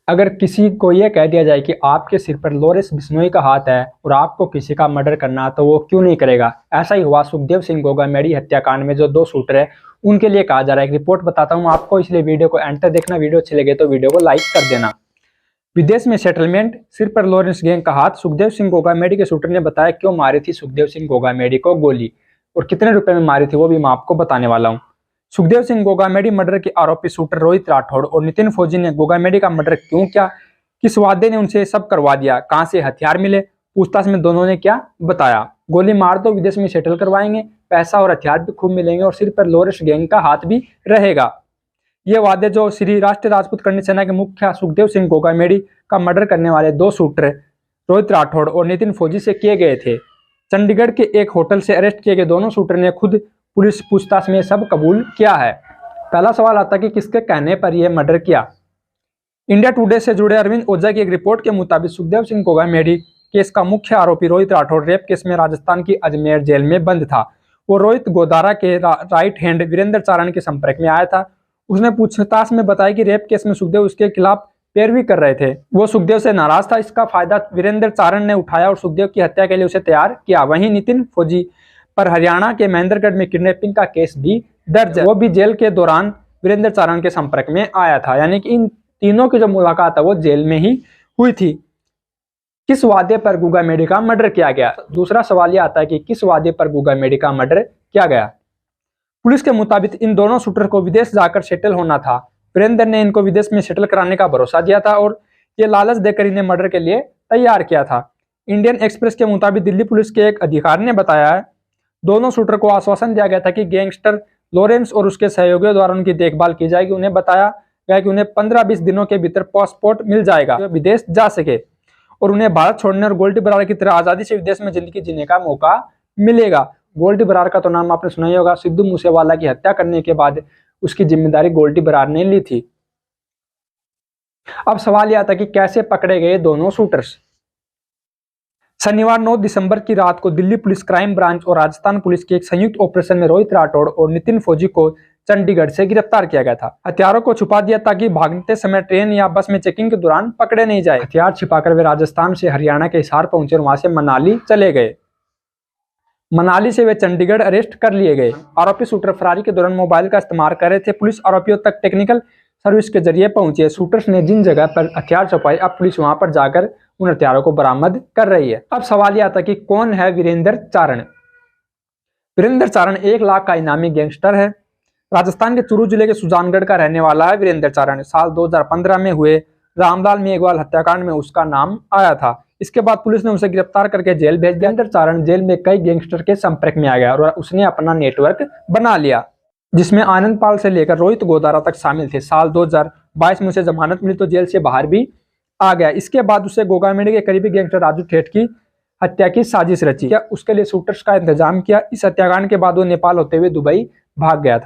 अगर किसी को यह कह दिया जाए कि आपके सिर पर लॉरेंस बिश्नोई का हाथ है और आपको किसी का मर्डर करना तो वो क्यों नहीं करेगा। ऐसा ही हुआ सुखदेव सिंह गोगामेडी हत्याकांड में जो 2 शूटर है उनके लिए कहा जा रहा है। एक रिपोर्ट बताता हूं आपको, इसलिए वीडियो को एंड तक देखना। वीडियो अच्छी लगे तो वीडियो को लाइक कर देना। विदेश में सेटलमेंट, सिर पर लॉरेंस गैंग का हाथ। सुखदेव सिंह गोगामेडी के शूटर ने बताया क्यों मारी थी सुखदेव सिंह गोगामेडी को गोली और कितने रुपए में मारी थी वो भी मैं आपको बताने वाला हूँ। सुखदेव सिंह गोगामेडी मर्डर के आरोपी शूटर रोहित राठौड़ और नितिन फौजी ने गोगामेडी का मर्डर क्यों किया, किस वादे ने उनसे सब करवा दिया, कहां से हथियार मिले, पूछताछ में दोनों ने क्या बताया। गोली मार दो, विदेश में सेटल करवाएंगे, पैसा और हथियार भी खूब मिलेंगे और सिर पर लॉरेंस गैंग का हाथ भी रहेगा। ये वादे जो श्री राष्ट्रीय राजपूत कर्ण सेना के मुखिया सुखदेव सिंह गोगामेडी का मर्डर करने वाले 2 शूटर रोहित राठौड़ और नितिन फौजी से किए गए थे। चंडीगढ़ के एक होटल से अरेस्ट किए गए दोनों शूटर ने खुद पुलिस पूछताछ में सब कबूल किया है। पहला सवाल आता कि किसके कहने पर यह मर्डर किया। इंडिया टुडे से जुड़े अरविंद ओझा की एक रिपोर्ट के मुताबिक सुखदेव सिंह गोगामेडी केस का मुख्य आरोपी रोहित राठौड़ रेप केस में राजस्थान की अजमेर जेल में बंद था। वो रोहित गोदारा के राइट हैंड वीरेंद्र चारण के संपर्क में आया था। उसने पूछताछ में बताया कि रेप केस में सुखदेव उसके खिलाफ पैरवी कर रहे थे। वो सुखदेव से नाराज था। इसका फायदा वीरेंद्र चारण ने उठाया और सुखदेव की हत्या के लिए उसे तैयार किया। वहीं नितिन फौजी पर हरियाणा के महेंद्रगढ़ में किडनैपिंग का केस भी दर्ज है। वो भी जेल के दौरान वीरेंद्र चारण के संपर्क में आया था। यानी कि इन तीनों की जो मुलाकात है वो जेल में ही हुई थी। किस वादे पर गोगामेडी का मर्डर किया गया। दूसरा सवाल यह आता है कि किस वादे पर गोगामेडी का मर्डर किया गया। पुलिस के मुताबिक इन दोनों शूटर को विदेश जाकर सेटल होना था। वीरेंद्र ने इनको विदेश में सेटल कराने का भरोसा दिया था और ये लालच देकर इन्हें मर्डर के लिए तैयार किया था। इंडियन एक्सप्रेस के मुताबिक दिल्ली पुलिस के एक अधिकारी ने बताया है दोनों शूटर को आश्वासन दिया गया था कि गैंगस्टर लॉरेंस और उसके सहयोगियों द्वारा उनकी देखभाल की जाएगी। उन्हें बताया गया कि उन्हें 15-20 दिनों के भीतर पासपोर्ट मिल जाएगा, वे विदेश जा सके और उन्हें भारत छोड़ने और गोल्डी बरार की तरह आजादी से विदेश में जिंदगी जीने का मौका मिलेगा। गोल्डी बरार का तो नाम आपने सुना ही होगा। सिद्धू मूसेवाला की हत्या करने के बाद उसकी जिम्मेदारी गोल्डी बरार ने ली थी। अब सवाल यह आता कि कैसे पकड़े गए दोनों शूटर्स। शनिवार 9 दिसंबर की रात को दिल्ली पुलिस क्राइम ब्रांच और राजस्थान पुलिस के एक संयुक्त ऑपरेशन में रोहित राठौड़ और नितिन फौजी को चंडीगढ़ से गिरफ्तार किया गया था। हथियारों को छुपा दिया ताकि भागते समय ट्रेन या बस में चेकिंग के दौरान पकड़े नहीं जाए। हथियार छिपाकर वे राजस्थान से हरियाणा के हिसार पहुंचे और वहां से मनाली चले गए। मनाली से वे चंडीगढ़ अरेस्ट कर लिए गए। आरोपी शूटर फरारी के दौरान मोबाइल का इस्तेमाल कर रहे थे। पुलिस आरोपियों तक टेक्निकल सर्विस के जरिए पहुंची। शूटर्स ने जिन जगह पर हथियार छुपाए अब पुलिस वहां पर जाकर उन हथियारों को बरामद कर रही है। अब सवाल यह आता कि कौन है वीरेंद्र चारण। वीरेंद्र चारण 1 लाख का इनामी गैंगस्टर है। राजस्थान के चूरू जिले के सुजानगढ़ का रहने वाला है वीरेंद्र चारण। साल 2015 में हुए रामलाल मेघवाल हत्याकांड में उसका नाम आया था। इसके बाद पुलिस ने उसे गिरफ्तार करके जेल भेज दिया। वीरेंद्र चारण जेल में कई गैंगस्टर के संपर्क में आ गया और उसने अपना नेटवर्क बना लिया जिसमें आनंद पाल से लेकर रोहित गोदारा तक शामिल थे। साल 2022 में उसे जमानत मिली तो जेल से बाहर भी आ गया। इसके बाद उसे गोगामेडी के करीबी गैंगस्टर राजू ठेठ की हत्या की साजिश रची। उसके लिए शूटर्स का इंतजाम किया। इस हत्याकांड के बाद वो नेपाल होते हुए दुबई भाग गया था।